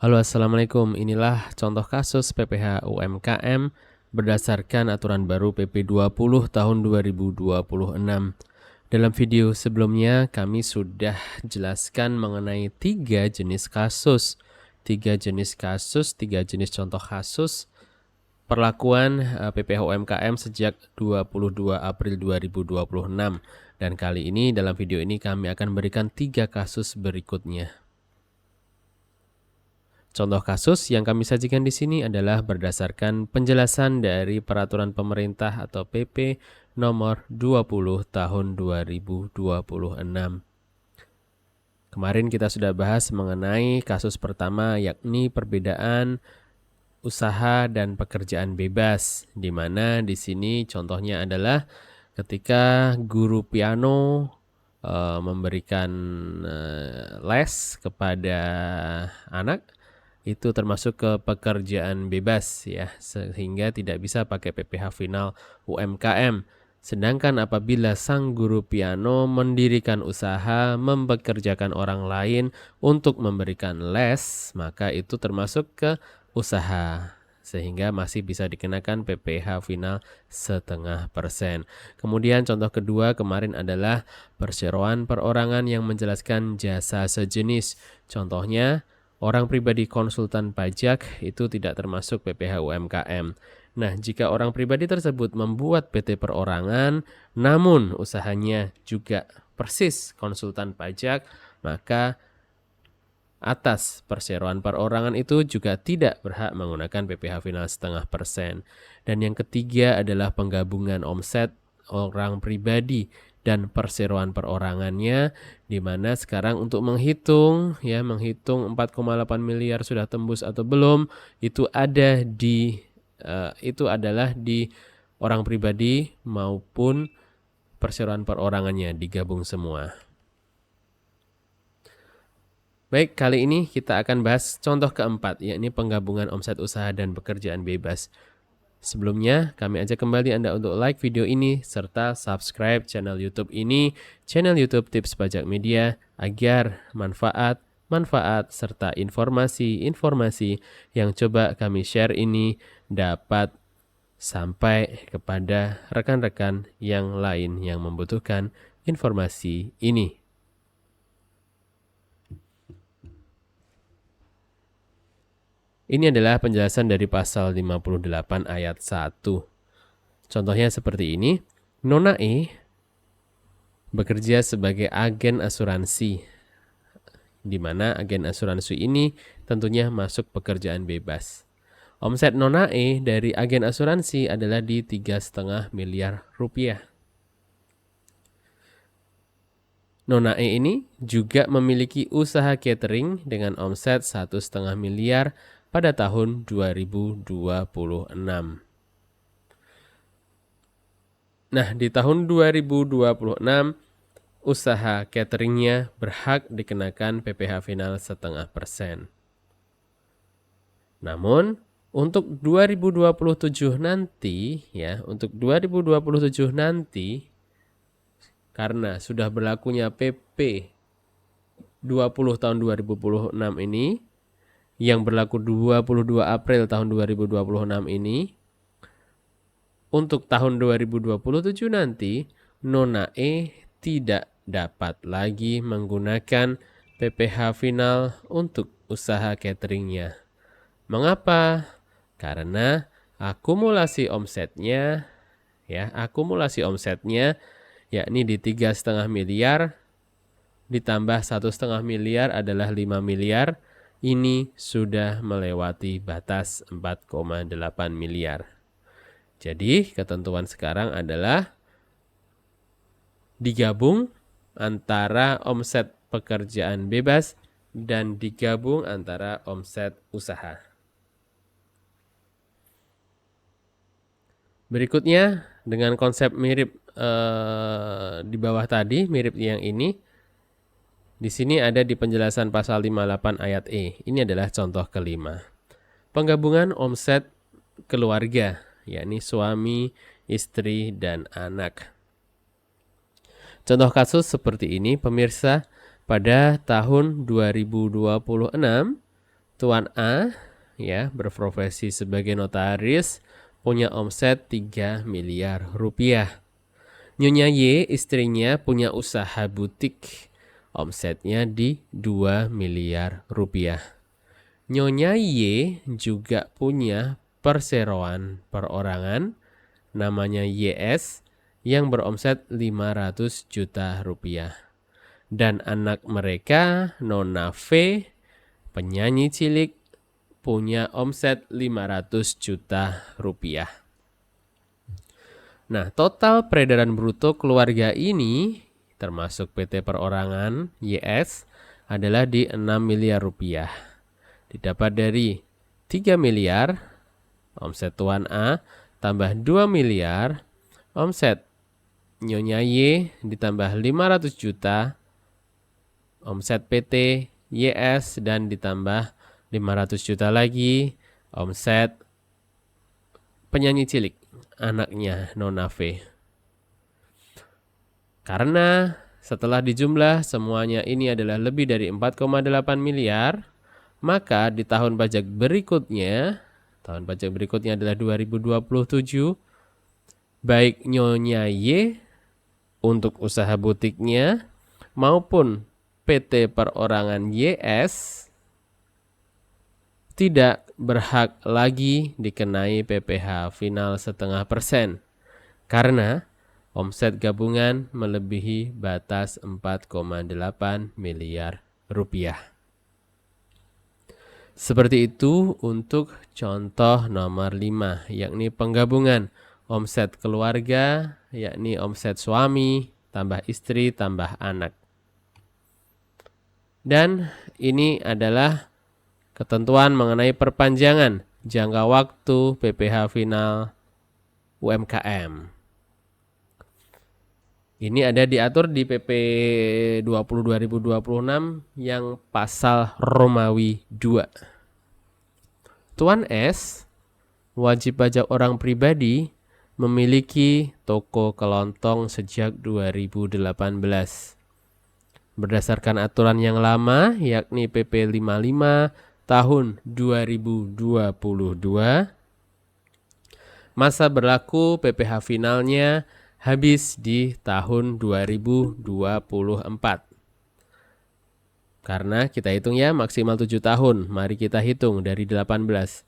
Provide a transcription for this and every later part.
Halo, Assalamualaikum. Inilah contoh kasus PPh UMKM berdasarkan aturan baru PP 20 tahun 2026. Dalam video sebelumnya, kami sudah jelaskan mengenai tiga jenis kasus. Tiga jenis contoh kasus perlakuan PPh UMKM sejak 22 April 2026. Dan kali ini dalam video ini kami akan berikan tiga kasus berikutnya. Contoh kasus yang kami sajikan di sini adalah berdasarkan penjelasan dari Peraturan Pemerintah atau PP Nomor 20 Tahun 2026. Kemarin kita sudah bahas mengenai kasus pertama, yakni perbedaan usaha dan pekerjaan bebas, di mana di sini contohnya adalah ketika guru piano memberikan les kepada anak, itu termasuk ke pekerjaan bebas ya, sehingga tidak bisa pakai PPh final UMKM. Sedangkan apabila sang guru piano mendirikan usaha, mempekerjakan orang lain untuk memberikan les, maka itu termasuk ke usaha, sehingga masih bisa dikenakan PPh final 0,5%. Kemudian contoh kedua kemarin adalah perseroan perorangan yang menjelaskan jasa sejenis. Contohnya, orang pribadi konsultan pajak itu tidak termasuk PPh UMKM. Nah, jika orang pribadi tersebut membuat PT perorangan, namun usahanya juga persis konsultan pajak, maka atas perseroan perorangan itu juga tidak berhak menggunakan PPh final 0,5%. Dan yang ketiga adalah penggabungan omset orang pribadi dan perseroan perorangannya, di mana sekarang untuk menghitung 4,8 miliar sudah tembus atau belum, itu adalah di orang pribadi maupun perseroan perorangannya digabung semua. Baik, kali ini kita akan bahas contoh keempat, yakni penggabungan omset usaha dan pekerjaan bebas. Sebelumnya, kami ajak kembali Anda untuk like video ini serta subscribe channel YouTube ini, channel YouTube Tips Pajak Media, agar manfaat serta informasi-informasi yang coba kami share ini dapat sampai kepada rekan-rekan yang lain yang membutuhkan informasi ini. Ini adalah penjelasan dari pasal 58 ayat 1. Contohnya seperti ini. Nona E bekerja sebagai agen asuransi, di mana agen asuransi ini tentunya masuk pekerjaan bebas. Omset Nona E dari agen asuransi adalah di 3,5 miliar rupiah. Nona E ini juga memiliki usaha catering dengan omset 1,5 miliar pada tahun 2026. Nah, di tahun 2026, usaha cateringnya berhak dikenakan PPh final 0,5%. Namun, untuk 2027 nanti, karena sudah berlakunya PP 20 tahun 2026 ini, yang berlaku 22 April tahun 2026 ini, untuk tahun 2027 nanti, Nona E tidak dapat lagi menggunakan PPh final untuk usaha cateringnya. Mengapa? Karena akumulasi omsetnya yakni di 3,5 miliar ditambah 1,5 miliar adalah 5 miliar. Ini sudah melewati batas 4,8 miliar. Jadi ketentuan sekarang adalah digabung antara omset pekerjaan bebas dan digabung antara omset usaha. Berikutnya dengan konsep mirip di bawah tadi, mirip yang ini. Di sini ada di penjelasan pasal 58 ayat E. Ini adalah contoh kelima. Penggabungan omset keluarga, yakni suami, istri, dan anak. Contoh kasus seperti ini, pemirsa, pada tahun 2026, Tuan A ya berprofesi sebagai notaris, punya omset 3 miliar rupiah. Nyonya Y, istrinya, punya usaha butik, omsetnya di 2 miliar rupiah. Nyonya Y juga punya perseroan perorangan, namanya YS, yang beromset 500 juta rupiah. Dan anak mereka, Nona V, penyanyi cilik, punya omset 500 juta rupiah. Nah, total peredaran bruto keluarga ini, termasuk PT Perorangan YS, adalah di 6 miliar rupiah. Didapat dari 3 miliar, omset Tuan A, tambah 2 miliar, omset Nyonya Y, ditambah 500 juta, omset PT YS, dan ditambah 500 juta lagi, omset penyanyi cilik, anaknya Nona V. Karena setelah dijumlah semuanya ini adalah lebih dari 4,8 miliar, maka di tahun pajak berikutnya adalah 2027, baik Nyonya Y untuk usaha butiknya maupun PT Perorangan YS tidak berhak lagi dikenai PPh final 0,5% karena omset gabungan melebihi batas 4,8 miliar rupiah. Seperti itu untuk contoh nomor 5, yakni penggabungan omset keluarga, yakni omset suami tambah istri tambah anak. Dan ini adalah ketentuan mengenai perpanjangan jangka waktu PPh final UMKM. Ini ada diatur di PP 20/2026 yang pasal Romawi 2. Tuan S, wajib pajak orang pribadi, memiliki toko kelontong sejak 2018. Berdasarkan aturan yang lama, yakni PP 55 tahun 2022, masa berlaku PPh finalnya habis di tahun 2024. Karena kita hitung ya maksimal 7 tahun. Mari kita hitung dari 18.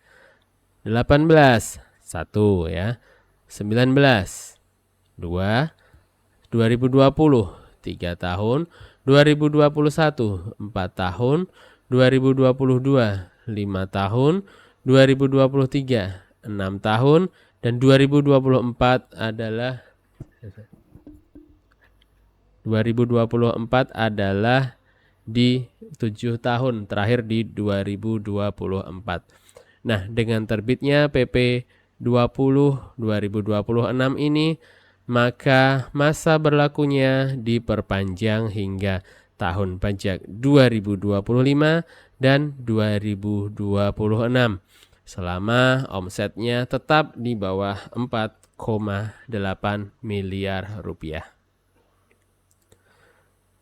18, 1 ya. 19, 2, 2020, 3 tahun. 2021, 4 tahun. 2022, 5 tahun. 2023, 6 tahun. Dan 2024 adalah di 7 tahun, terakhir di 2024. Nah, dengan terbitnya PP 20/2026 ini, maka masa berlakunya diperpanjang hingga tahun pajak 2025 dan 2026 selama omsetnya tetap di bawah 4,8 miliar rupiah.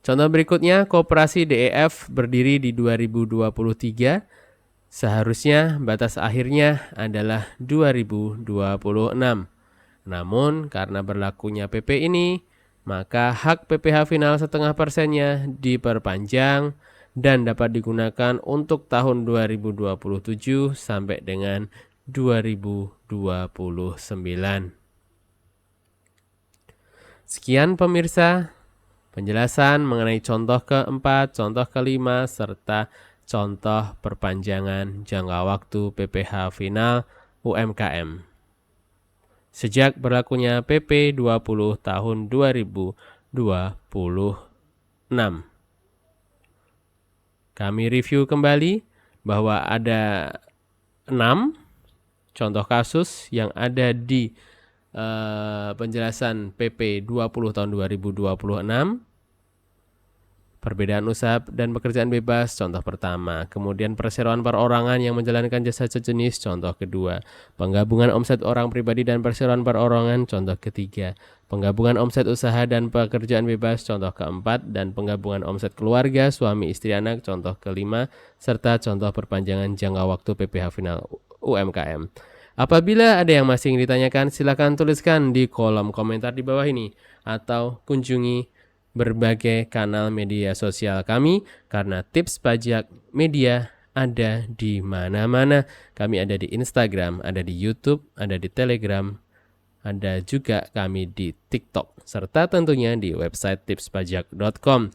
Contoh berikutnya, Koperasi DEF berdiri di 2023, seharusnya batas akhirnya adalah 2026. Namun karena berlakunya PP ini, maka hak PPh final 0,5%-nya diperpanjang dan dapat digunakan untuk tahun 2027 sampai dengan 2029. Sekian pemirsa, penjelasan mengenai contoh keempat, contoh kelima, serta contoh perpanjangan jangka waktu PPh final UMKM. Sejak berlakunya PP 20 tahun 2026. Kami review kembali bahwa ada 6 contoh kasus yang ada di penjelasan PP 20 tahun 2026. Perbedaan usaha dan pekerjaan bebas, contoh pertama. Kemudian perseroan perorangan yang menjalankan jasa sejenis, contoh kedua. Penggabungan omset orang pribadi dan perseroan perorangan, contoh ketiga. penggabungan omset usaha dan pekerjaan bebas contoh keempat, dan penggabungan omset keluarga, suami, istri, anak contoh kelima, serta contoh perpanjangan jangka waktu PPh final UMKM. Apabila ada yang masih ingin ditanyakan, silakan tuliskan di kolom komentar di bawah ini atau kunjungi berbagai kanal media sosial kami, karena tips pajak media ada di mana-mana. Kami ada di Instagram, ada di YouTube, ada di Telegram, ada juga kami di TikTok, serta tentunya di website tipspajak.com.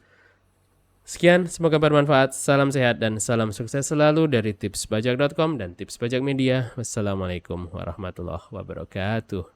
Sekian, semoga bermanfaat. Salam sehat dan salam sukses selalu dari tipspajak.com dan Tips Pajak Media. Wassalamualaikum warahmatullahi wabarakatuh.